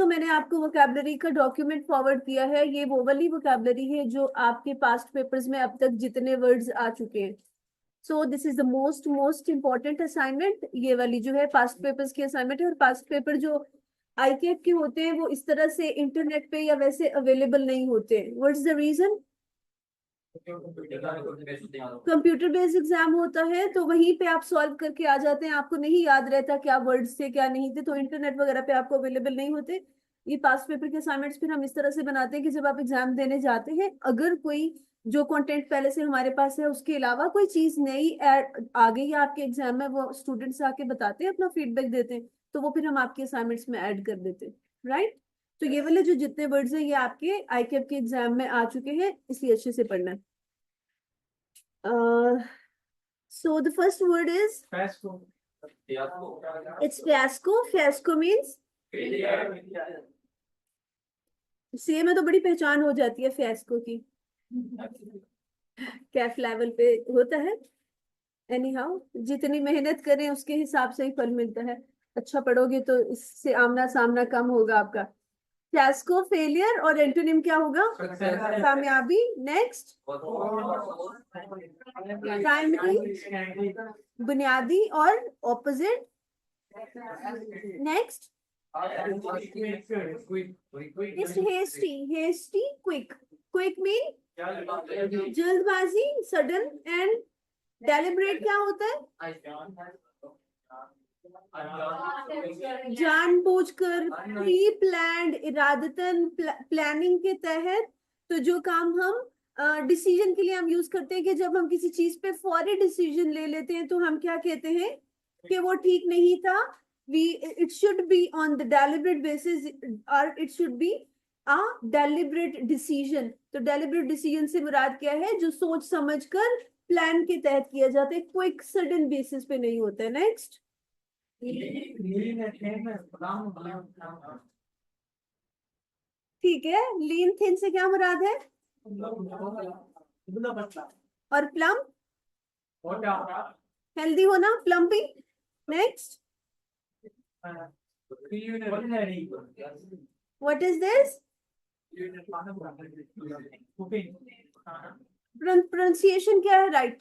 जो मैंने आपको वोकैबलरी का डॉक्यूमेंट फॉरवर्ड किया है, ये वो वाली वोकैबलरी है जो आपके पास्ट पेपर्स में अब तक जितने वर्ड्स आ चुके हैं। So this is the most most important assignment. ये वाली जो है पास्ट पेपर्स की असाइनमेंट है। और पास्ट पेपर जो आईकेएफ के होते हैं वो इस तरह से इंटरनेट पे या वैसे अवेलेबल नहीं होते। What is the reason? Computer based exam होता है तो वहीं पे आप सॉल्व करके आ जाते हैं, आपको नहीं याद रहता क्या वर्ड्स थे क्या नहीं थे, तो इंटरनेट वगैरह पे आपको अवेलेबल नहीं होते। ये पास्ट पेपर के असाइनमेंट्स फिर हम इस तरह से बनाते हैं कि जब आप एग्जाम देने जाते हैं, अगर कोई जो कंटेंट पहले से हमारे पास है उसके अलावा कोई चीज नई ऐड आ गई है आपके एग्जाम में, वो स्टूडेंट्स आके बताते हैं, अपना फीडबैक देते हैं, तो वो फिर हम आपके असाइनमेंट्स में ऐड कर देते हैं। राइट? तो ये वाले जो जितने वर्ड्स हैं ये आपके आईकेएफ के एग्जाम में आ चुके हैं, इसलिए अच्छे से पढ़ना है। So the first word is Fiasco. it's fiasco. Fiasco means सी में तो बड़ी पहचान हो जाती है फियास्को की, कैफ लेवल पे होता है। एनी हाउ, जितनी मेहनत करें उसके हिसाब से ही फल मिलता है। अच्छा पढ़ोगे तो इससे आमना सामना कम होगा आपका। फियास्को फेलियर, और एंटोनिम क्या होगा? कामयाबी। नेक्स्ट, प्राइमरी बुनियादी और opposite. Next hasty. Hasty, quick. Quick mean जल्दबाजी, सडन। एंड डेलिब्रेट क्या होता है? जानबूझकर, प्री प्लान्ड, इरादतन, प्लानिंग के तहत। तो जो काम हम डिसीजन के लिए हम यूज करते हैं कि जब हम किसी चीज पे फौरी डिसीजन ले लेते हैं तो हम क्या कहते हैं कि वो ठीक नहीं था। it should be on the deliberate basis, or it should be a deliberate decision। तो deliberate decision से मुराद क्या है? जो सोच समझकर प्लान के तहत किया जाता है, क्विक सडन बेसिस पे नहीं होता है। नेक्स्ट, ठीक है। लीन थिन से क्या मुराद है? और प्लम, हेल्दी होना, plumpy. Next, what is this? Pronunciation क्या है राइट?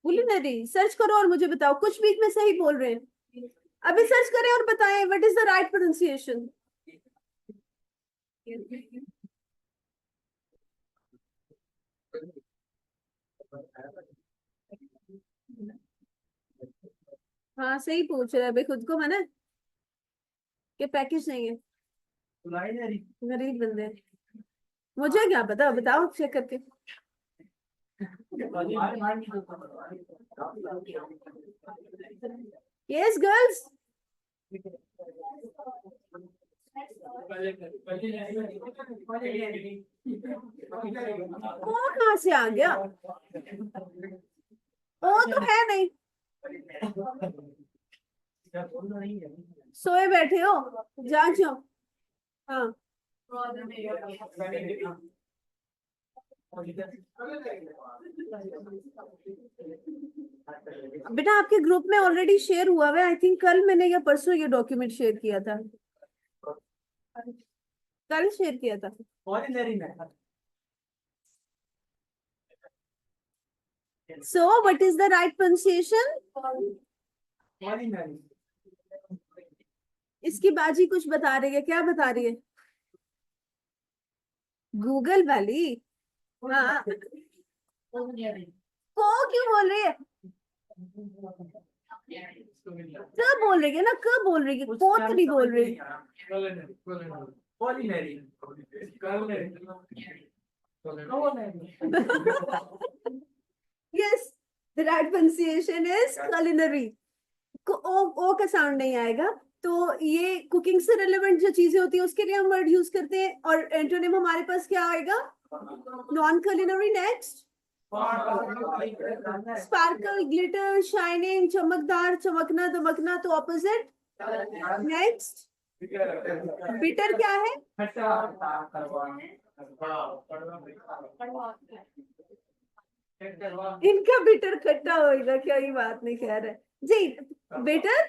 कुलिनरी। सर्च करो और मुझे बताओ, कुछ बीच में सही बोल रहे हैं, अभी सर्च करें और बताएं what is the right pronunciation. हाँ सही पूछ रहे हैं अभी खुद को, है ना, कि पैकेज नहीं है। गरीब बंदे, मुझे क्या पता, बताओ चेक करके। यस गर्ल्स, वो कहाँ से आ गया? वो तो है नहीं, सोए बैठे हो, जांचो। हाँ, बेटा आपके ग्रुप में ऑलरेडी शेयर हुआ है, आई थिंक कल मैंने या परसों ये डॉक्यूमेंट शेयर किया था, कल शेयर किया था। So what is the right pronunciation? इसकी बाजी कुछ बता रही है, क्या बता रही है? गूगल वाली। हाँ, को क्यों बोल रही है? क बोल रही है ना, क बोल रही है, को तो नहीं बोल रही। Yes, the right pronunciation is culinary। ओ का साउंड नहीं आएगा। तो ये कुकिंग से रिलेवेंट जो चीजें होती है उसके लिए हम वर्ड यूज करते हैं। और एंटोनिम हमारे पास क्या आएगा? Non culinary। Next, sparkle, glitter, shining, चमकदार, चमकना, दमकना, तो ऑपोजिट। नेक्स्ट, बिटर क्या है? इनका बिटर खट्टा होगा क्या? ये बात नहीं कह रहे जी। Bitter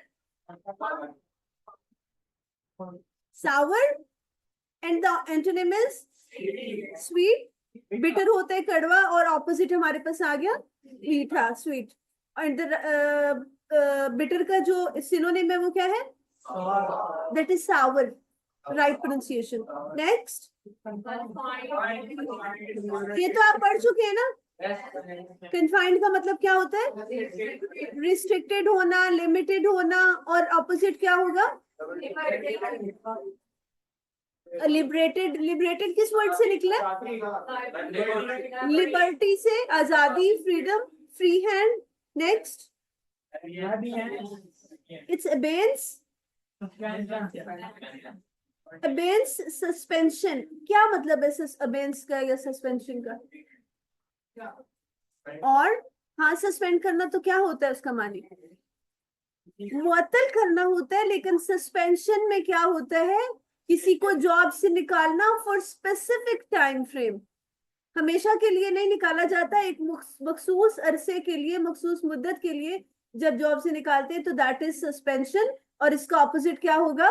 sour and the antonym is sweet. Bitter होता है कड़वा, और ऑपोजिट हमारे पास आ गया मीठा, स्वीट। एंड बिटर का जो सिनोनिम है वो क्या है? That is sour, right pronunciation. Next, ये तो आप पढ़ चुके हैं ना। कन्फाइंड का मतलब क्या होता है? रिस्ट्रिक्टेड होना, लिमिटेड होना, और ऑपोजिट क्या होगा? लिबरेटेड। लिबरेटेड किस वर्ड से निकला? लिबर्टी से, आजादी, freedom, free hand. Next, it's abeyance. Abeyance suspension, क्या मतलब है अबेंस का या सस्पेंशन का? और हाँ, सस्पेंड करना तो क्या होता है उसका मानी? मुअत्तल करना होता है। लेकिन सस्पेंशन में क्या होता है? किसी को जॉब से निकालना फॉर स्पेसिफिक टाइम फ्रेम, हमेशा के लिए नहीं निकाला जाता, एक मखसूस अरसे के लिए, मखसूस मुद्दत के लिए जब जॉब से निकालते हैं तो दैट इज सस्पेंशन। और इसका ऑपोजिट क्या होगा?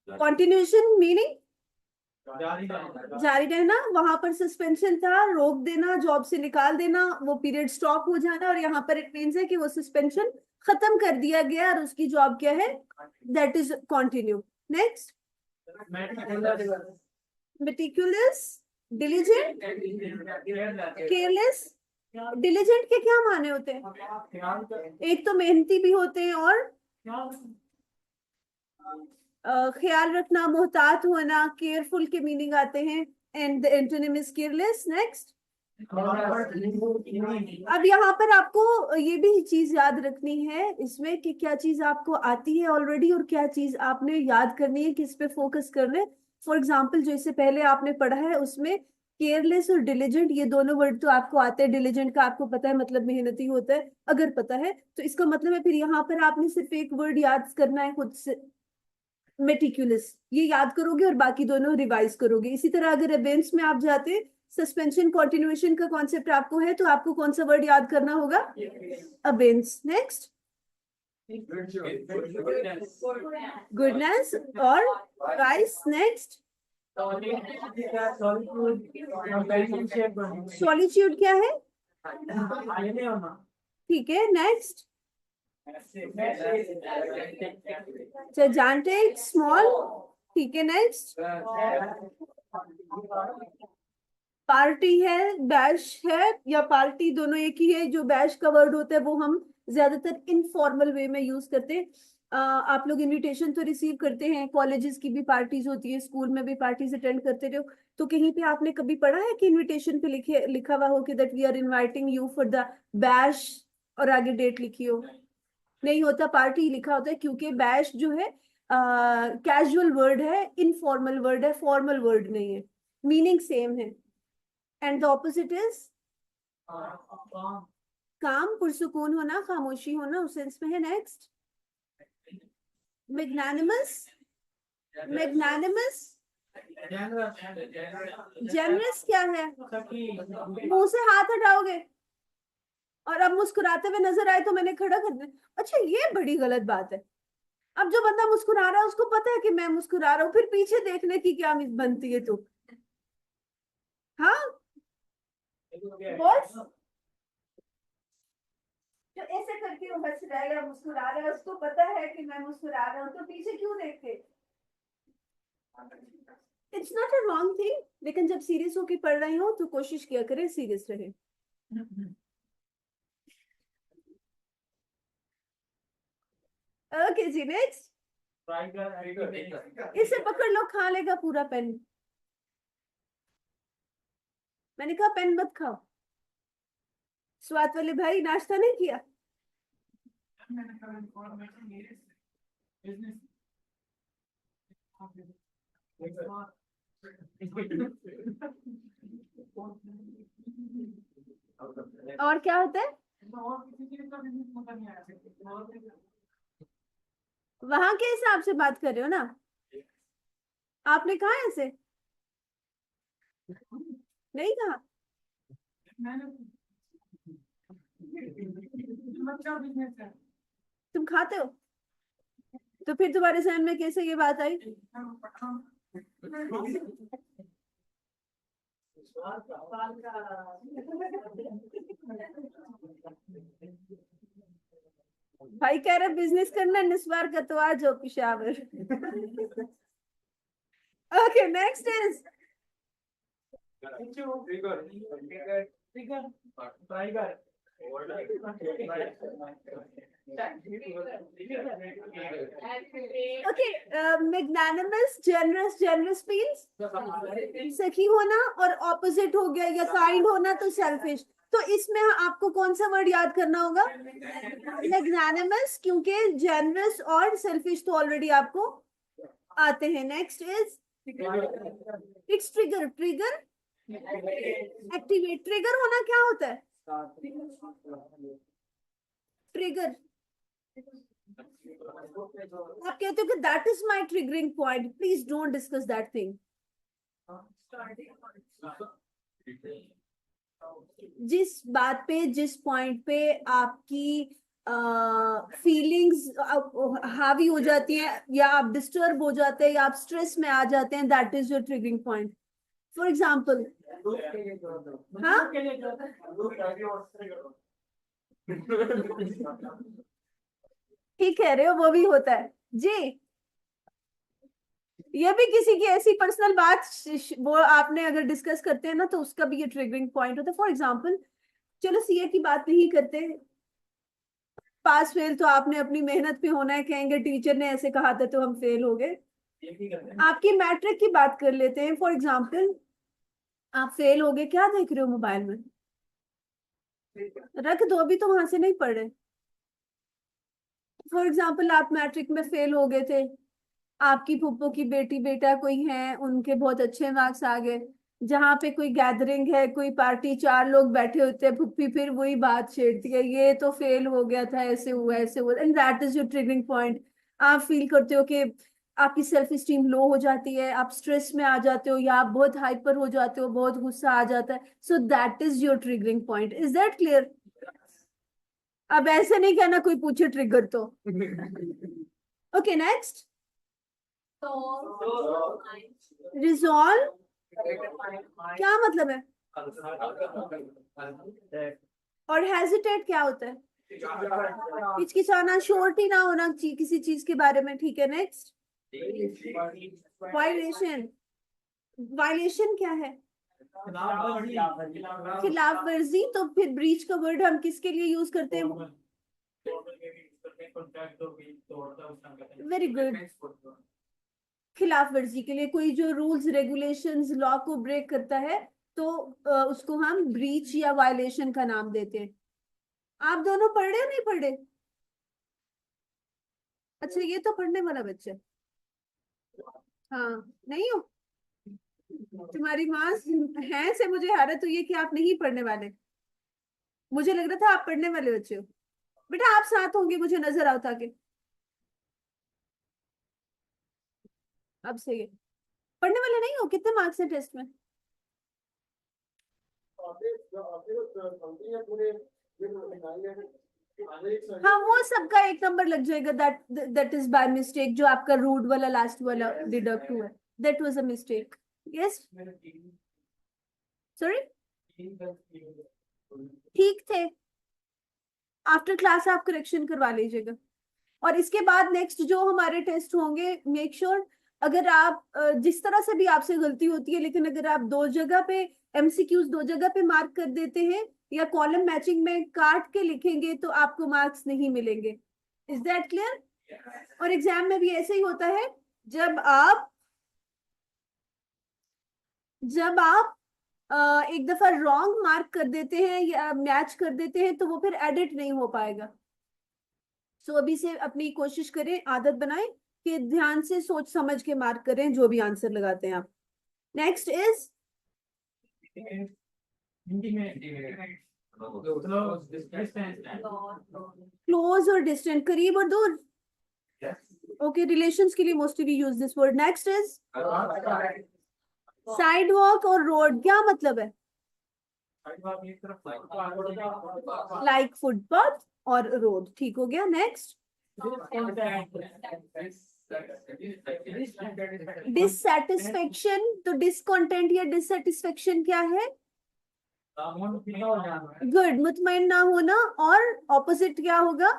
कॉन्टिन्यूएशन मीनिंग जारी रहना। वहां पर सस्पेंशन था, रोक देना, जॉब से निकाल देना, वो पीरियड स्टॉप हो जाना। और यहाँ पर इट मीन्स है कि वो सस्पेंशन खत्म कर दिया गया और उसकी जॉब क्या है? That is continue. Next, meticulous, diligent, careless. Diligent के क्या माने होते हैं? एक तो मेहनती भी होते हैं, और ख्याल रखना, मोहतात होना, केयरफुल के मीनिंग आते हैं। And the antonym is careless. Next, अब यहाँ पर आपको ये भी चीज याद रखनी है इसमें कि क्या चीज आपको आती है ऑलरेडी और क्या चीज आपने याद करनी है, किस पे फोकस करना है। फॉर एग्जाम्पल, जो इससे पहले आपने पढ़ा है उसमें केयरलेस और डिलीजेंट, ये दोनों वर्ड तो आपको आते हैं। डिलीजेंट का आपको पता है मतलब मेहनती होता है, अगर पता है तो इसका मतलब है फिर यहाँ पर आपने सिर्फ एक वर्ड याद करना है खुद से, मेटिकुलस। ये याद करोगे और बाकी दोनों रिवाइज करोगे। इसी तरह अगर अबेंस में आप जाते, सस्पेंशन कंटिन्यूएशन का कॉन्सेप्ट आपको है, तो आपको कौन सा वर्ड याद करना होगा? अबेंस। नेक्स्ट, गुडनेस और राइस। नेक्स्ट, सॉलिट्यूड क्या है? ठीक है। Next, gigantic, small. ठीक है। नेक्स्ट, पार्टी है, बैश है, या पार्टी दोनों एक ही है। जो बैश का वर्ड होता है वो हम ज्यादातर इनफॉर्मल वे में यूज करते हैं। आप लोग इनविटेशन तो रिसीव करते हैं, कॉलेजेस की भी पार्टीज होती है, स्कूल में भी पार्टीज अटेंड करते रहो, तो कहीं पे आपने कभी पढ़ा है कि इनविटेशन पे लिखा हुआ हो कि that we are inviting you for the bash, और आगे डेट लिखी हो? नहीं होता, पार्टी लिखा होता है, क्योंकि बैश जो है कैजुअल वर्ड है, इनफॉर्मल वर्ड है, फॉर्मल वर्ड नहीं है। मीनिंग सेम है। एंड द ऑपोजिट इज काम, पुरसुकून होना, खामोशी होना, उस सेंस में है। Next, magnanimous. मैग्नानिमस, जेनरस क्या है? मुंह से हाथ हटाओगे और अब मुस्कुराते हुए नजर आए तो मैंने खड़ा कर दिया। अच्छा, ये बड़ी गलत बात है। अब जो बंदा मुस्कुरा रहा है उसको पता है कि मैं मुस्कुरा रहा हूँ, फिर पीछे देखने की क्या बनती है? तो हाँ, बस जो ऐसे करके वो हंस रहा है या मुस्कुरा रहा है, उसको पता है कि मैं मुस्कुरा रहा हूँ, तो पीछे क्यों देखते? It's not a wrong thing, लेकिन जब सीरियस होके पढ़ रही हो तो कोशिश किया करें सीरियस रहे। ओके जी, नेक्स्ट। इसे पकड़ लो, खा लेगा पूरा पेन। मैंने कहा पेन मत खाओ। स्वाद वाले भाई, नाश्ता नहीं किया? और क्या होता है वहां के हिसाब से बात कर रहे हो ना? आपने कहा ऐसे? नहीं कहा? तुम खाते हो तो फिर तुम्हारे जहन में कैसे ये बात आई? भाई कह रहे बिजनेस करना निस्वार का तो आ जाओ Peshawar. Okay next is okay magnanimous, generous, generous means सखी होना, और ऑपोजिट हो गया या काइंड होना तो सेल्फिश। तो इसमें आपको कौन सा वर्ड याद करना होगा? मैग्नानिमस, क्योंकि जनरस और सेल्फिश तो ऑलरेडी आपको आते हैं। Next is it's trigger, trigger activate. Trigger होना क्या होता है? ट्रिगर आप कहते हो कि that is my triggering point, please don't discuss that thing. जिस बात पे, जिस पॉइंट पे आपकी फीलिंग्स हावी हो जाती हैं, या आप डिस्टर्ब हो जाते हैं, या आप स्ट्रेस में आ जाते हैं, that is your triggering point. For example, हाँ ठीक कह रहे हो, वो भी होता है जी। ये भी किसी की ऐसी पर्सनल बात वो आपने अगर डिस्कस करते हैं ना, तो उसका भी ये ट्रिगरिंग पॉइंट होता है। फॉर एग्जाम्पल, चलो सीए की बात नहीं करते, पास फेल तो आपने अपनी मेहनत पे होना है, कहेंगे टीचर ने ऐसे कहा था तो हम फेल हो गए। आपकी मैट्रिक की बात कर लेते हैं। फॉर एग्जाम्पल, आप फेल हो गए, क्या देख रहे हो मोबाइल में? रख दो, अभी तो वहां से नहीं पढ़ रहे। फॉर एग्जाम्पल, आप मैट्रिक में फेल हो गए थे, आपकी फूफो की बेटी बेटा कोई है, उनके बहुत अच्छे मार्क्स आ गए, जहां पे कोई गैदरिंग है, कोई पार्टी, चार लोग बैठे होते हैं, फुप्पी फिर वही बात छेड़ती है, ये तो फेल हो गया था, ऐसे हुआ ऐसे हुआ, and that is your triggering point. आप फील करते हो कि आपकी सेल्फ स्टीम लो हो जाती है, आप स्ट्रेस में आ जाते हो, या आप बहुत हाइपर हो जाते हो, बहुत गुस्सा आ जाता है। So that is your triggering point. Is that clear? अब ऐसे नहीं कहना कोई पूछे ट्रिगर तो। ओके नेक्स्ट, रिजॉल्व क्या मतलब है? और हेजिटेट क्या होता है? हिचकिचाना, श्योरिटी ना होना किसी चीज के बारे में। ठीक है नेक्स्ट, वायलेशन। वायलेशन क्या है? खिलाफ वर्जी। तो फिर ब्रीच का वर्ड हम किसके लिए यूज करते हैं? वेरी गुड, खिलाफ वर्जी के लिए। कोई जो रूल्स रेगुलेशंस लॉ को ब्रेक करता है, तो उसको हम ब्रीच या वायलेशन का नाम देते हैं। आप दोनों पढ़ रहे हो नहीं पढ़ रहे? अच्छा, ये तो पढ़ने वाला बच्चा। हाँ, नहीं हो? तुम्हारी माँ है से मुझे हैरत हुई है कि आप नहीं पढ़ने वाले। मुझे लग रहा था आप पढ़ने वाले बच्चे हो। बेटा आप साथ होंगे, मुझे नजर आता के। अब सही है, पढ़ने वाले नहीं हो। कितने मार्क्स है टेस्ट में? हाँ, वो सबका एक नंबर लग जाएगा। That that is by mistake. जो आपका रूट वाला लास्ट वाला डिडक्ट हुआ है, that was a mistake. Yes, sorry, ठीक थे। आफ्टर क्लास आप करेक्शन करवा लीजिएगा। और इसके बाद नेक्स्ट जो हमारे टेस्ट होंगे, मेक श्योर अगर आप जिस तरह से भी आपसे गलती होती है, लेकिन अगर आप दो जगह पे एमसीक्यूज दो जगह पे मार्क कर देते हैं, या कॉलम मैचिंग में काट के लिखेंगे, तो आपको मार्क्स नहीं मिलेंगे। Is that clear? और एग्जाम में भी ऐसे ही होता है। जब आप जब आप एक दफा रॉन्ग मार्क कर देते हैं या मैच कर देते हैं, तो वो फिर एडिट नहीं हो पाएगा। सो अभी से अपनी कोशिश करें, आदत बनाएं कि ध्यान से सोच समझ के मार्क करें जो भी आंसर लगाते हैं आप। नेक्स्ट इज क्लोज और डिस्टेंट, करीब और दूर। ओके, रिलेशंस के लिए mostly we use this word. Next is sidewalk और रोड, क्या मतलब है? लाइक फुटपाथ और रोड, ठीक हो गया। नेक्स्ट, डिससेटिस्फेक्शन, तो डिसकंटेंट या डिससेटिस्फेक्शन क्या है? गुड, मुतमईन ना होना। और ऑपोजिट क्या होगा?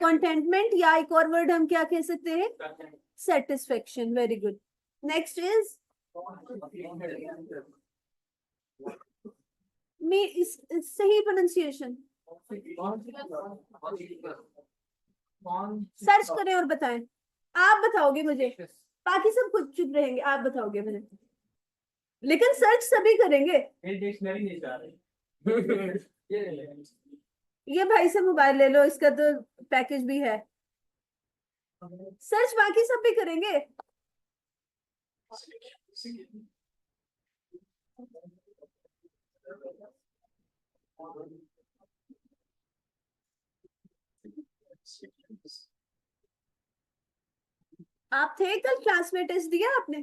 कंटेंटमेंट, या एक और वर्ड हम क्या कह सकते हैं? Satisfaction. Very good. Next is इस सही प्रोनाउंसिएशन। सर्च करें और बताएं। आप बताओगे मुझे, बाकी सब खुद चुप रहेंगे, आप बताओगे मुझे, लेकिन सर्च सभी करेंगे। ये भाई से मोबाइल ले लो, इसका तो पैकेज भी है। सर्च बाकी सब भी करेंगे। आप थे कल क्लास में, टेस्ट दिया आपने?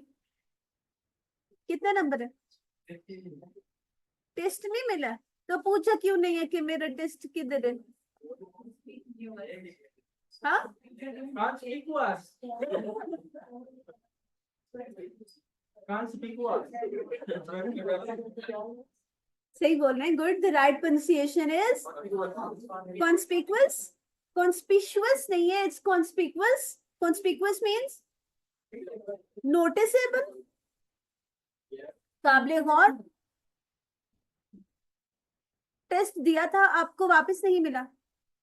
कितना नंबर है? टेस्ट नहीं मिला तो पूछा क्यों नहीं है कि मेरा टेस्ट किधर है? हाँ, सही बोल रहे हैं। Good, the right pronunciation is conspicuous. Conspicuous नहीं है, it's conspicuous. Conspicuous means noticeable, काबिले गौर। टेस्ट दिया था, आपको वापस नहीं मिला।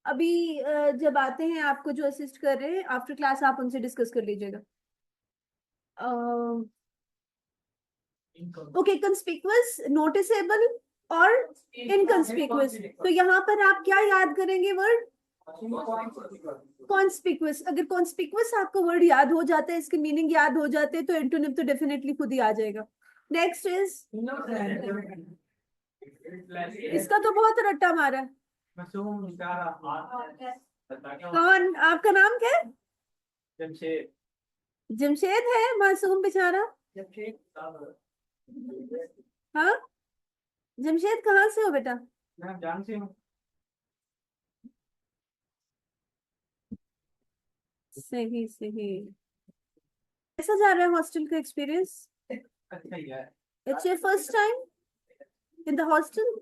अभी जब आते हैं आपको जो असिस्ट कर रहे हैं आफ्टर क्लास, आप उनसे डिस्कस कर लीजिएगा। ओके, कंस्पिकुअस, नोटिसेबल और इनकंस्पिकुअस। तो यहाँ पर आप क्या याद करेंगे? Word conspicuous. अगर कॉन्स्पिकुअस आपको वर्ड याद हो जाता है, इसके मीनिंग याद हो जाते हैं, तो एंटोनिम तो डेफिनेटली खुद ही आ जाएगा। नेक्स्ट इज, इसका तो बहुत रट्टा मारा। कौन? आपका नाम क्या है? जमशेद। जमशेद है? मासूम बेचारा। हाँ, जमशेद कहाँ से हो बेटा? जान से हूँ। सही सही। कैसा जा रहा है हॉस्टल का एक्सपीरियंस? अच्छा ही है। It's your first time in the hostel?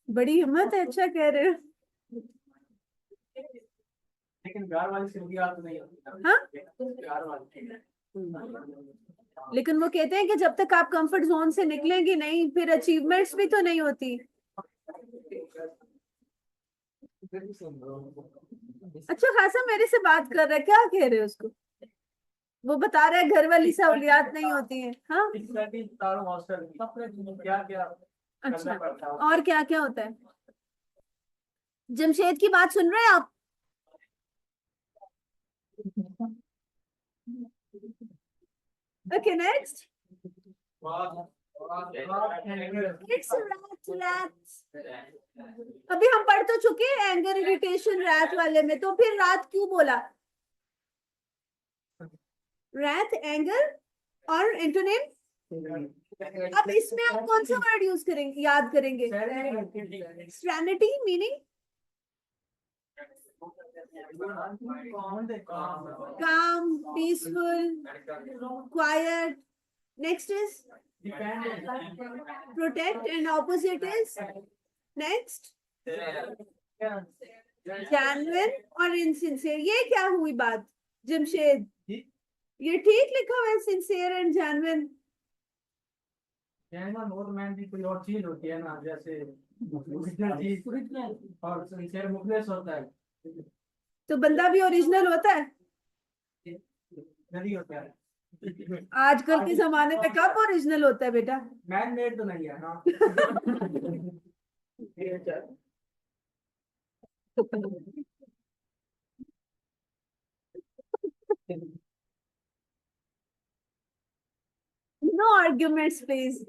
बड़ी हिम्मत है, अच्छा कह रहे हो। लेकिन प्यार वाली से तो नहीं होती। हाँ, प्यार वाली। लेकिन वो कहते हैं कि जब तक आप कंफर्ट जोन से निकलेंगे नहीं, फिर अचीवमेंट्स भी तो नहीं होती। अच्छा खासा मेरे से बात कर रहा है, क्या कह रहे हो उसको? वो बता रहा है घर वाली सहूलियात नहीं होती है। हाँ, क्या क्या? अच्छा, और क्या क्या होता है? जमशेद की बात सुन रहे हैं आप? Okay, next. It's rat. अभी हम पढ़ तो चुके हैं एंगर, इरिटेशन, रैट वाले में, तो फिर रात क्यों बोला? रैट, एंगर और एंटोनिम। अब इसमें आप कौन सा वर्ड यूज करेंगे, याद करेंगे? Serenity meaning calm, peaceful, quiet. Next is protect and opposite is next genuine और insincere। ये क्या हुई बात जमशेद? ये ठीक लिखा हुआ है, sincere and genuine। जेन्युइन और मैन भी कोई और चीज होती है ना, जैसे ओरिजिनल चीज और सिंसियर मुखलेस होता है। तो बंदा भी ओरिजिनल होता है? नहीं होता है। आजकल के जमाने में कब ओरिजिनल होता है बेटा? मैन मेड तो नहीं है ना। No arguments please.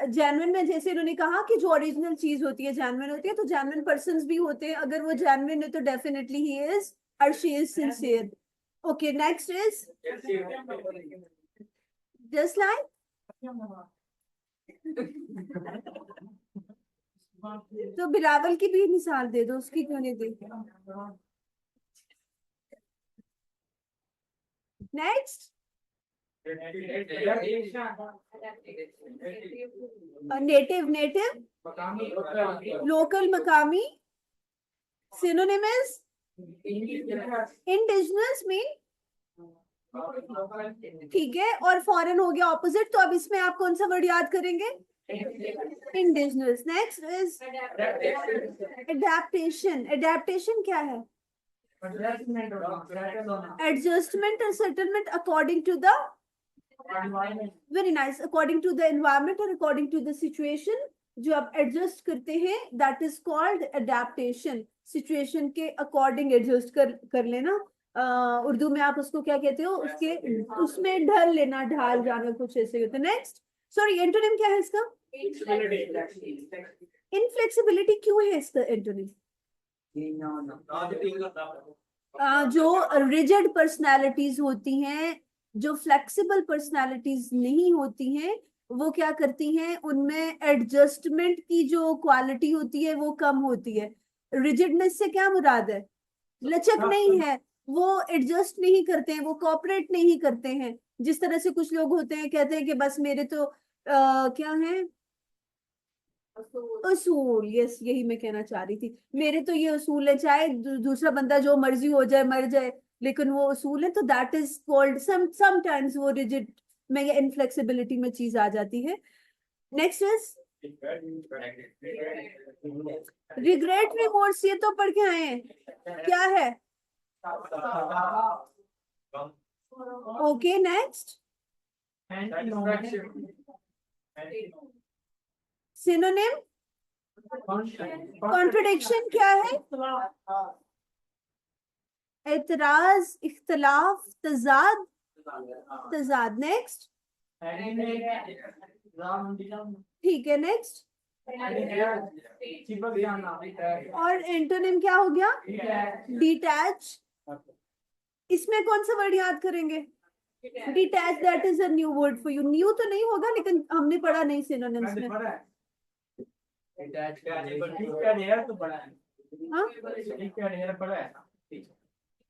जेन्युइन में जैसे इन्होंने कहा कि जो ओरिजिनल चीज होती है जेन्युइन होती है, तो जेन्युइन पर्सन्स भी होते हैं। अगर वो जेन्युइन है तो डेफिनेटली ही इज और she is sincere. Okay, next is just like तो बिलावल की भी मिसाल दे दो, उसकी क्यों नहीं दी? नेक्स्ट, नेटिव, नेटिव, लोकल, मकामी, सिनोनिम इज इंडिजिनस मीन, ठीक है, और फॉरेन हो गया ऑपोजिट, तो अब इसमें आप कौन सा वर्ड याद करेंगे? Indigenous. Next is adaptation. Adaptation क्या है? एडजस्टमेंट और settlement according to the, very nice, according to the environment और अकॉर्डिंग टू द सिचुएशन, जो आप एडजस्ट करते हैं, that is called adaptation. Situation के अकॉर्डिंग एडजस्ट कर लेना। उर्दू में आप उसको क्या कहते हो? उसके उसमें ढल लेना, ढाल जाना, कुछ ऐसे होता है। नेक्स्ट, सॉरी, एंटोनिम क्या है इसका? इनफ्लेक्सिबिलिटी। क्यों है इसका एंटोनिम? जो रिजिड पर्सनालिटीज होती हैं, जो फ्लेक्सिबल पर्सनालिटीज नहीं होती हैं, वो क्या करती हैं, उनमें एडजस्टमेंट की जो क्वालिटी होती है वो कम होती है। रिजिडनेस से क्या मुराद है? लचक नहीं है, वो एडजस्ट नहीं करते हैं, वो कोऑपरेट नहीं करते हैं। जिस तरह से कुछ लोग होते हैं, कहते हैं कि बस मेरे तो क्या है, असूल, यस, यही मैं कहना चाह रही थी। मेरे तो ये असूल है, चाहे दूसरा बंदा जो मर्जी हो जाए, मर जाए, लेकिन वो असूल है, तो दैट इज कॉल्ड समटाइम्स वो रिजिड में या इनफ्लेक्सिबिलिटी में चीज आ जाती है। नेक्स्ट इज रिग्रेट, रिमोर्स, ये तो पढ़ के आए हैं, क्या है? ओके, नेक्स्ट, सिनोनिम, कॉन्ट्रडिक्शन क्या है? एतराज, इख्तलाफ, तजाद, तजाद। नेक्स्ट, ठीक है, नेक्स्ट, और एंटोनिम क्या हो गया? डिटैच। इसमें कौन सा वर्ड याद करेंगे? Detach, that is a new word for you. New तो नहीं होगा, लेकिन हमने पढ़ा नहीं सिनोनिम्स में। हाँ,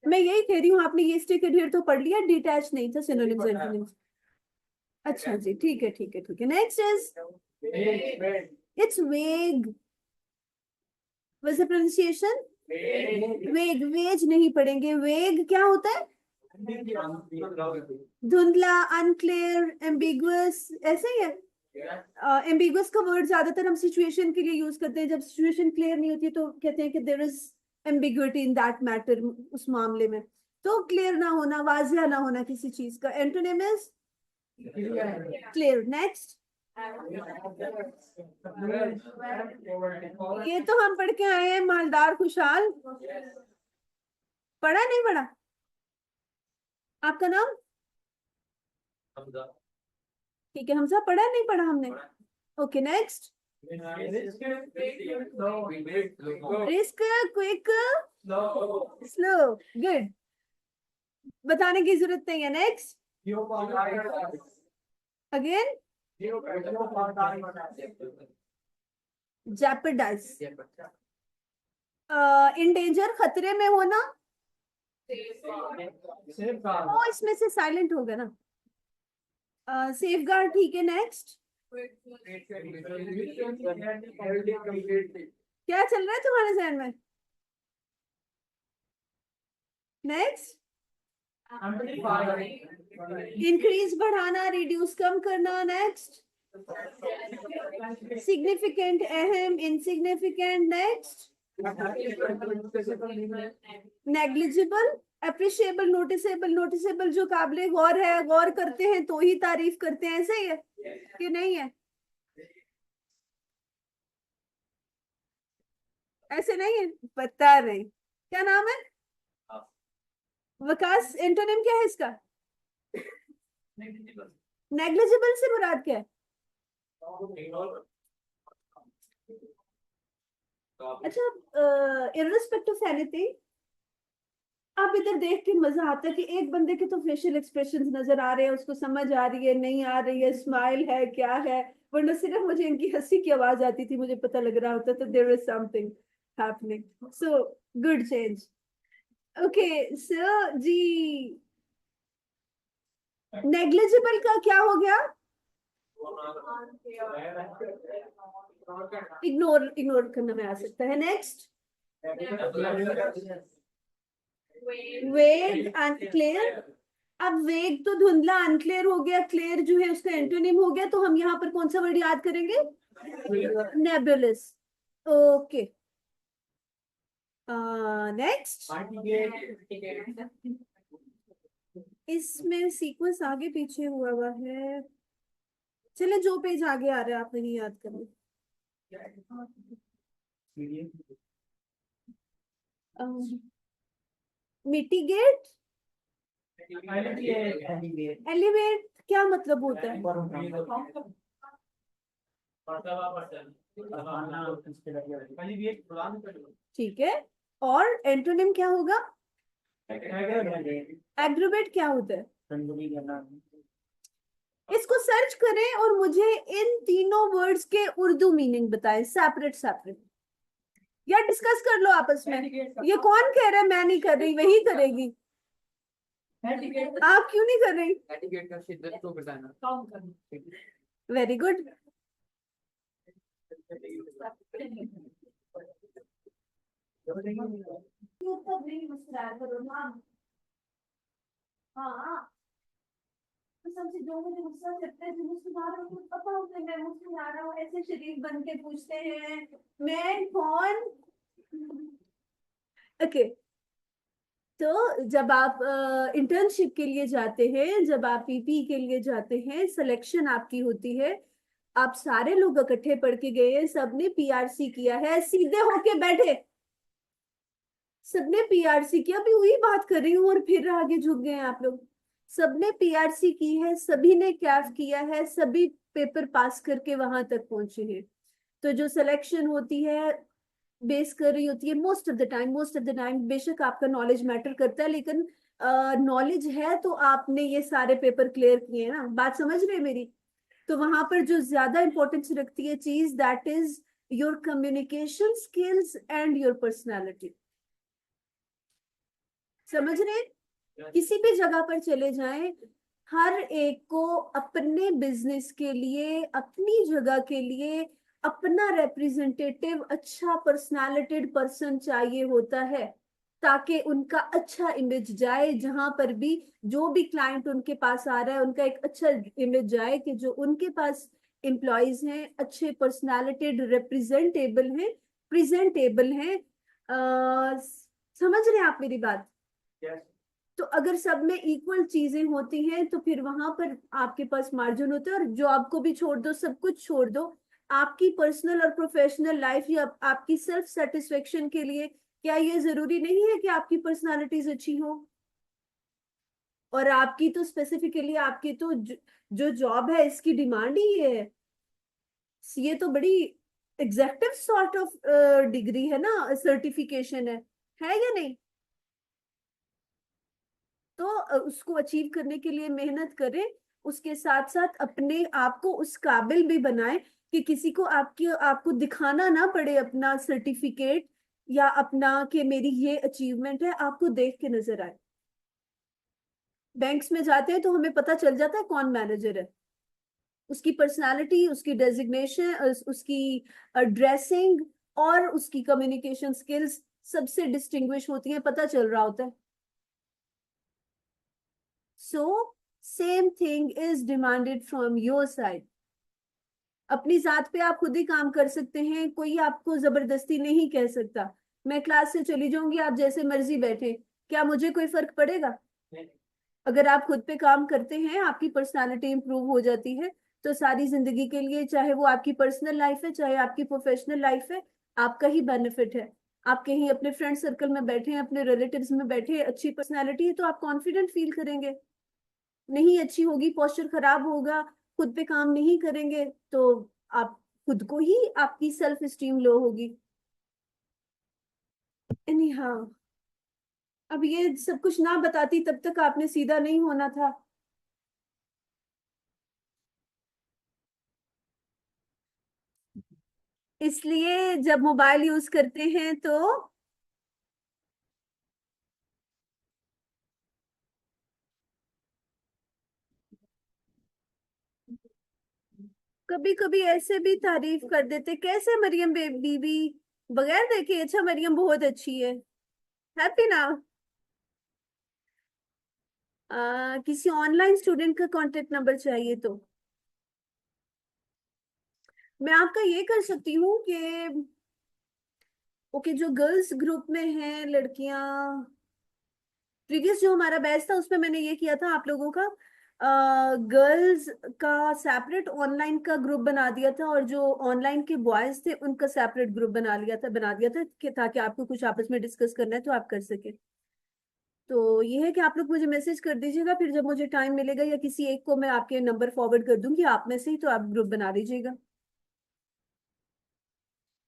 मैं यही कह रही हूँ, आपने ये स्टिक ढेर तो पढ़ लिया, डिटैच नहीं था सिनोनिम्स एंटोनिम्स। अच्छा जी, ठीक है, ठीक है, ठीक है। नेक्स्ट इज इट्स वेग। वैसे प्रोनाउंसिएशन वेग, वेज नहीं पढ़ेंगे। वेग क्या होता है? धुंधला, अनक्लियर, एम्बिगुअस, ऐसे ही है। एम्बिगुअस का वर्ड ज्यादातर हम सिचुएशन के लिए यूज करते हैं, जब सिचुएशन क्लियर नहीं होती है तो कहते हैं कि there is ambiguity in that matter, उस मामले में। तो क्लियर ना होना, वाजिया ना होना किसी चीज का, एंटोनिम इज क्लियर। नेक्स्ट, ये तो हम पढ़ के आए हैं, मालदार, खुशहाल। पढ़ा नहीं पढ़ा? आपका नाम? ठीक है, हमसा। पढ़ा नहीं पढ़ा हमने? Okay, next, risk, quick, slow, good, बताने की जरूरत नहीं है। Next, again, jeopardise, in danger, खतरे में होना। ओ, इसमें से साइलेंट होगा ना। सेफ गार्ड, ठीक है। नेक्स्ट, क्या चल रहा है तुम्हारे जहन में? नेक्स्ट, इंक्रीज, बढ़ाना, रिड्यूस, कम करना। नेक्स्ट, सिग्निफिकेंट, अहम, insignificant. Next, negligible, appreciable, noticeable. Noticeable जो काबिले गौर है, गौर करते हैं तो ही तारीफ करते हैं, ऐसा ही है कि नहीं है? ऐसे नहीं है, पता नहीं। क्या नाम है? वकास। एंटोनिम क्या है इसका? नेग्लिजिबल से मुराद क्या है? अच्छा, इररिस्पेक्टिव ऑफ एनीथिंग, आप इधर देख के मजा आता है कि एक बंदे के तो फेशियल एक्सप्रेशंस नजर आ रहे हैं, उसको समझ आ रही है नहीं आ रही है, स्माइल है क्या है, वरना सिर्फ मुझे इनकी हंसी की आवाज आती थी, मुझे पता लग रहा होता तो there is something happening. So good change. Okay sir ji, negligible का क्या हो गया? इग्नोर, इग्नोर करना में आ सकता है। नेक्स्ट, वेग, अनक्लियर। अब वेग तो धुंधला, अनक्लियर हो गया, क्लियर जो है उसका एंटोनिम हो गया, तो हम यहाँ पर कौन सा वर्ड याद करेंगे? नेबुलस। Okay, next. इसमें सीक्वेंस आगे पीछे हुआ हुआ है, चले जो पेज आगे आ रहा है आप नहीं याद करें। मिटिगेट, एलिवेट क्या मतलब होता है? ठीक है, और एंटोनिम क्या होगा? एग्रोवेट क्या होता है? इसको सर्च करें और मुझे इन तीनों वर्ड्स के उर्दू मीनिंग बताएं, सेपरेट सेपरेट, या डिस्कस कर लो आपस में। ये कौन कह रहा है? मैं नहीं कर रही, वही करेगी। आप क्यों नहीं कर रही? Very good. हाँ, तो सबसे जो मुझे गुस्सा करते हैं, जो मुझसे बाहर उनको पता होता है मैं मुझसे आ रहा हूँ, ऐसे शरीफ बन के पूछते हैं मैं कौन। ओके, तो जब आप इंटर्नशिप के लिए जाते हैं, जब आप पीपी के लिए जाते हैं, सिलेक्शन आपकी होती है, आप सारे लोग इकट्ठे पढ़ के गए हैं, सबने पीआरसी किया है, सीधे होके बैठे, सबने पीआरसी किया, अभी वही बात कर रही हूँ और फिर आगे झुक गए हैं आप लोग। सबने पीआरसी की है, सभी ने कैफ किया है, सभी पेपर पास करके वहां तक पहुंचे हैं। तो जो सिलेक्शन होती है बेस कर रही होती है most of the time, most of the time बेशक आपका नॉलेज मैटर करता है, लेकिन नॉलेज है तो आपने ये सारे पेपर क्लियर किए हैं ना, बात समझ रहे हैं मेरी? तो वहां पर जो ज्यादा इंपॉर्टेंस रखती है चीज, that is your communication skills and your personality. समझ रहे हैं? किसी भी जगह पर चले जाएं, हर एक को अपने बिजनेस के लिए, अपनी जगह के लिए अपना रिप्रेजेंटेटिव, अच्छा पर्सनालिटेड पर्सन चाहिए होता है, ताकि उनका अच्छा इमेज जाए, जहां पर भी जो भी क्लाइंट उनके पास आ रहा है उनका एक अच्छा इमेज जाए कि जो उनके पास एम्प्लॉयज हैं अच्छे पर्सनालिटेड, रिप्रेजेंटेबल हैं, प्रेजेंटेबल हैं। समझ रहे हैं आप मेरी बात? तो अगर सब में इक्वल चीजें होती हैं तो फिर वहां पर आपके पास मार्जिन होते हैं, और जॉब को भी छोड़ दो, सब कुछ छोड़ दो, आपकी पर्सनल और प्रोफेशनल लाइफ या आपकी सेल्फ सेटिस्फेक्शन के लिए क्या ये जरूरी नहीं है कि आपकी पर्सनालिटीज अच्छी हो? और आपकी तो स्पेसिफिकली आपकी तो जो जॉब है इसकी डिमांड ही ये है, ये तो बड़ी एग्जेक्टिव सॉर्ट ऑफ डिग्री है ना, सर्टिफिकेशन है या नहीं? तो उसको अचीव करने के लिए मेहनत करें, उसके साथ साथ अपने आप को उस काबिल भी बनाए कि किसी को आपको दिखाना ना पड़े अपना सर्टिफिकेट या अपना कि मेरी ये अचीवमेंट है, आपको देख के नजर आए। बैंक्स में जाते हैं तो हमें पता चल जाता है कौन मैनेजर है, उसकी पर्सनालिटी, उसकी डेजिग्नेशन, उसकी ड्रेसिंग और उसकी कम्युनिकेशन स्किल्स सबसे डिस्टिंग्विश होती है, पता चल रहा होता है। So, same thing is demanded from your side. अपनी जात पे आप खुद ही काम कर सकते हैं, कोई आपको जबरदस्ती नहीं कह सकता मैं क्लास से चली जाऊंगी आप जैसे मर्जी बैठे, क्या मुझे कोई फर्क पड़ेगा? अगर आप खुद पे काम करते हैं, आपकी पर्सनालिटी इंप्रूव हो जाती है, तो सारी जिंदगी के लिए, चाहे वो आपकी पर्सनल लाइफ है चाहे आपकी प्रोफेशनल लाइफ है, आपका ही बेनिफिट है। आप कहीं अपने फ्रेंड सर्कल में बैठे हैं, अपने रिलेटिव्स में बैठे हैं, अच्छी पर्सनालिटी है तो आप कॉन्फिडेंट फील करेंगे, नहीं अच्छी होगी, पोस्चर खराब होगा, खुद पे काम नहीं करेंगे, तो आप खुद को ही, आपकी सेल्फ स्टीम लो होगी। एनी हाउ, अब ये सब कुछ ना बताती तब तक आपने सीधा नहीं होना था। इसलिए जब मोबाइल यूज करते हैं तो कभी कभी ऐसे भी तारीफ कर देते, कैसे मरियम बीबी, बगैर देखे अच्छा मरियम बहुत अच्छी है। हैप्पी ना। किसी ऑनलाइन स्टूडेंट का कांटेक्ट नंबर चाहिए तो मैं आपका ये कर सकती हूँ कि ओके, जो गर्ल्स ग्रुप में हैं लड़कियां, प्रीवियस जो हमारा बैच था उसमें मैंने ये किया था आप लोगों का, गर्ल्स का सेपरेट ऑनलाइन का ग्रुप बना दिया था, और जो ऑनलाइन के बॉयज थे उनका सेपरेट ग्रुप बना दिया था कि ताकि आपको कुछ आपस में डिस्कस करना है तो आप कर सके। तो ये है कि आप लोग मुझे मैसेज कर दीजिएगा, फिर जब मुझे टाइम मिलेगा या किसी एक को मैं आपके नंबर फॉरवर्ड कर दूंगी आप में से ही, तो आप ग्रुप बना लीजिएगा।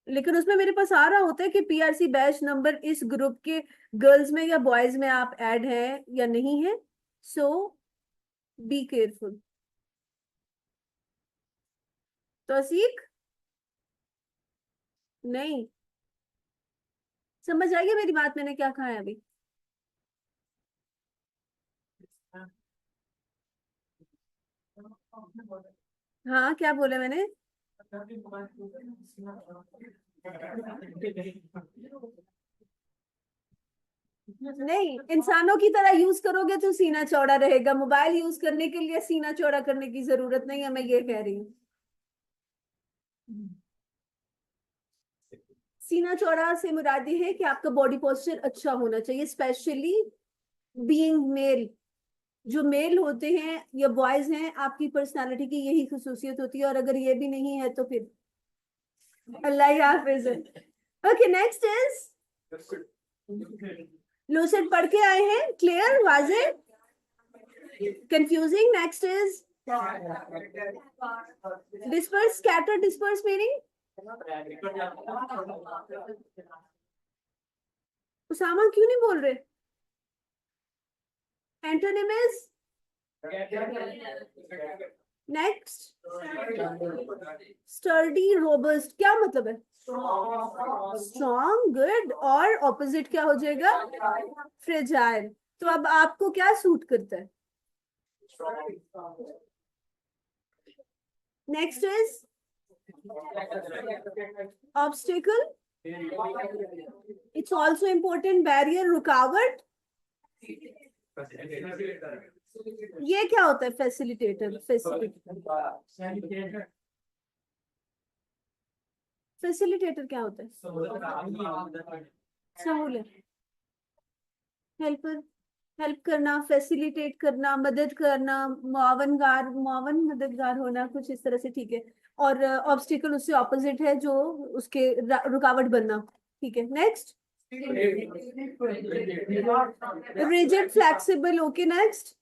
लेकिन उसमें मेरे पास आ रहा होता है कि पीआरसी बैच नंबर इस ग्रुप के गर्ल्स में या बॉयज में आप ऐड हैं या नहीं है। सो बी केयरफुल। तौसीक, नहीं समझ आएगी मेरी बात, मैंने क्या कहा है अभी? हाँ क्या बोला मैंने? नहीं, इंसानों की तरह यूज करोगे तो सीना चौड़ा रहेगा, मोबाइल यूज करने के लिए सीना चौड़ा करने की जरूरत नहीं है, मैं ये कह रही हूँ। सीना चौड़ा से मुराद ये है कि आपका बॉडी पोस्चर अच्छा होना चाहिए, स्पेशली बीइंग मेल। जो मेल होते हैं या बॉयज हैं, आपकी पर्सनालिटी की यही खसूसियत होती है, और अगर ये भी नहीं है तो फिर अल्लाह ही हाफिज। Okay, next is lucid. पढ़ के आए हैं? Clear, vague, confusing? Next is disperse, scatter, disperse meaning. Usama क्यों नहीं बोल रहे? Antonym is next sturdy, robust, क्या मतलब है? स्ट्रॉन्ग, गुड, और ऑपोजिट क्या हो जाएगा? फ्रेजाइल। तो अब आपको क्या सूट करता है? Next is obstacle, it's also important, barrier, रुकावट। ये क्या होता है? फैसिलिटेटर, फैसिलिटेटर क्या होता है? सहूलत, हेल्पर, हेल्प करना, फैसिलिटेट करना, मदद करना, मुआवनगार, मुआवन मददगार होना, कुछ इस तरह से, ठीक है। और ऑब्स्टिकल उससे ऑपोजिट है, जो उसके रुकावट बनना। ठीक है, next rigid, flexible, okay, next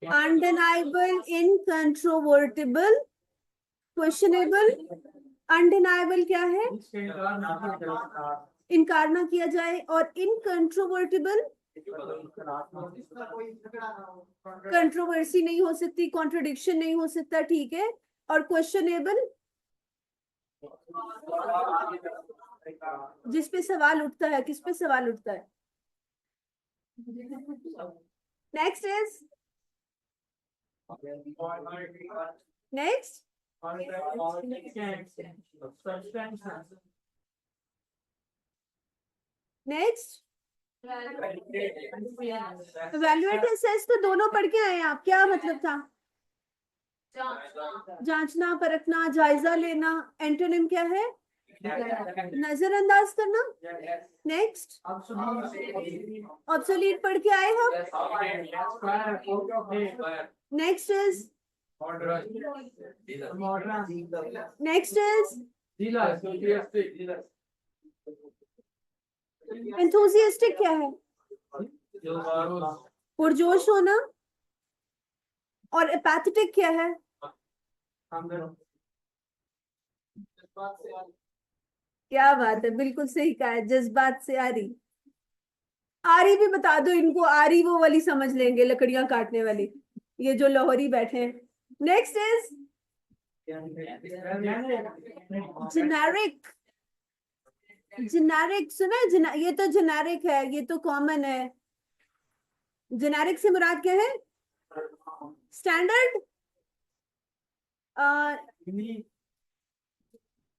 undeniable, incontrovertible, questionable. Undeniable क्या है? इनकार ना किया जाए, और इनकंट्रोवर्टिबल कंट्रोवर्सी नहीं हो सकती, कॉन्ट्रोडिक्शन नहीं हो सकता, ठीक है। और क्वेश्चनेबल जिस पे सवाल उठता है, किस पे सवाल उठता है? Next is next next valuate, assess तो दोनों पढ़ के आए हैं आप, क्या मतलब था? जांचना, परखना, जायजा लेना। एंटोनिम क्या है? नजरअंदाज करना। नेक्स्ट ऑब्सोलीट पढ़ के आए हम। Next is next is enthusiastic क्या है? पुरजोश होना। और एपैथेटिक क्या है? क्या बात है, बिल्कुल सही कहा है, जज्बात से आरी। आरी भी बता दो इनको, आरी वो वाली समझ लेंगे, लकड़ियां काटने वाली, ये जो लाहौरी बैठे हैं। Next is generic. जेनेरिक सुना है? ये तो जेनेरिक है, ये तो कॉमन है। जेनेरिक से मुराद क्या है? स्टैंडर्ड।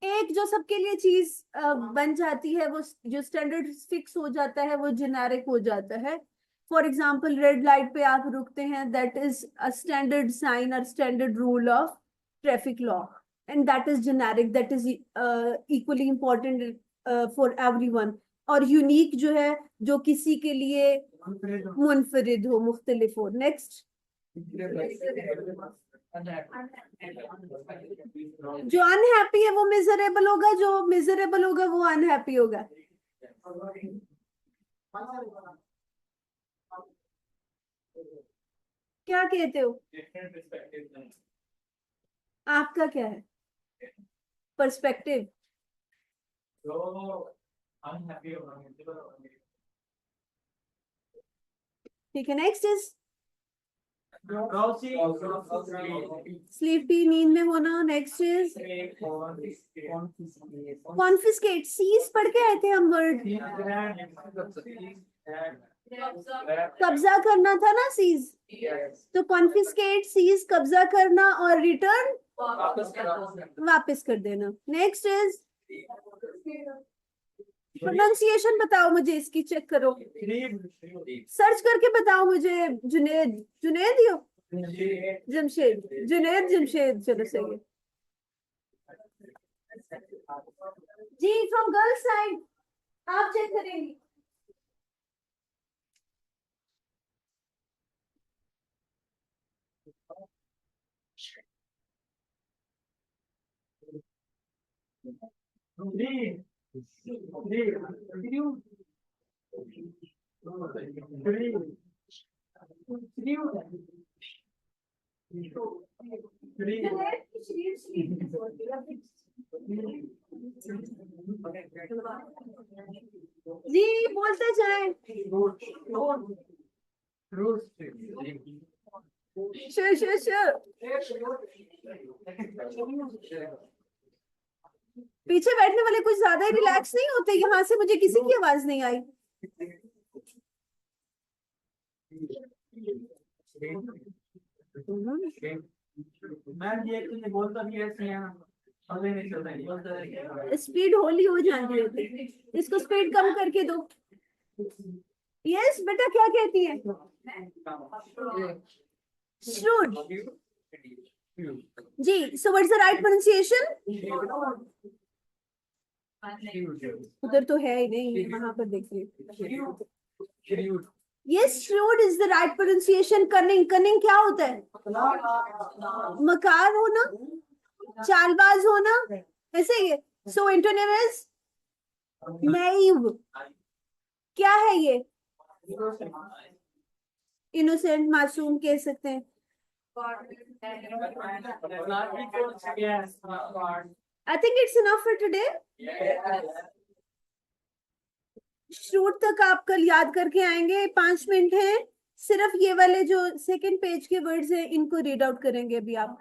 एक जो सबके लिए चीज बन जाती है, वो जो स्टैंडर्ड फिक्स हो जाता है वो जेनेरिक हो जाता है। फॉर एग्जाम्पल रेड लाइट पे आप रुकते हैं, that is a standard sign और standard rule of traffic law, and that is generic, that is equally important for everyone. और यूनिक जो है, जो किसी के लिए मुनफरिद हो, मुख्तलिफ हो। नेक्स्ट, जो अनहैप्पी है वो मिजरेबल होगा, जो मिजरेबल होगा वो अनहैप्पी होगा। क्या कहते हो? आपका क्या है पर्सपेक्टिव? ठीक है, नेक्स्ट इज स्लीपी, नींद में होना। Next is confiscate. सीज पढ़ के आए थे हम वर्ड, कब्जा करना था ना सीज, तो कॉन्फिस्केट, सीज, कब्जा करना, और रिटर्न वापस कर देना। नेक्स्ट इज प्रोनाउंसिएशन बताओ मुझे इसकी, चेक करो, सर्च करके बताओ मुझे। जुनेद, जुनेद यो जमशेद, जुनेद जमशेद, चलो सही है जी। फ्रॉम गर्ल्स साइड आप चेक करेंगे। जी बोलते जाए। Sure sure sure. पीछे बैठने वाले कुछ ज्यादा ही रिलैक्स नहीं होते? यहाँ से मुझे किसी की आवाज नहीं आई। स्पीड होली हो जाती है, इसको स्पीड कम करके दो। यस बेटा, क्या कहती है? Shrewd ji. So what's the right pronunciation? उधर तो है ही नहीं, वहां पर देखिए। Yes, shrewd is the right pronunciation. Cunning, cunning क्या होता है? मकार होना, चालबाज होना, ऐसे ही है। सो एंटोनिम इज नैव। क्या है ये? इनोसेंट, मासूम कह सकते हैं। I think it's enough for today. Shoot तक आप कल याद करके आएंगे, 5 मिनट है सिर्फ। ये वाले जो सेकंड पेज के वर्ड्स हैं इनको रीड आउट करेंगे अभी आप।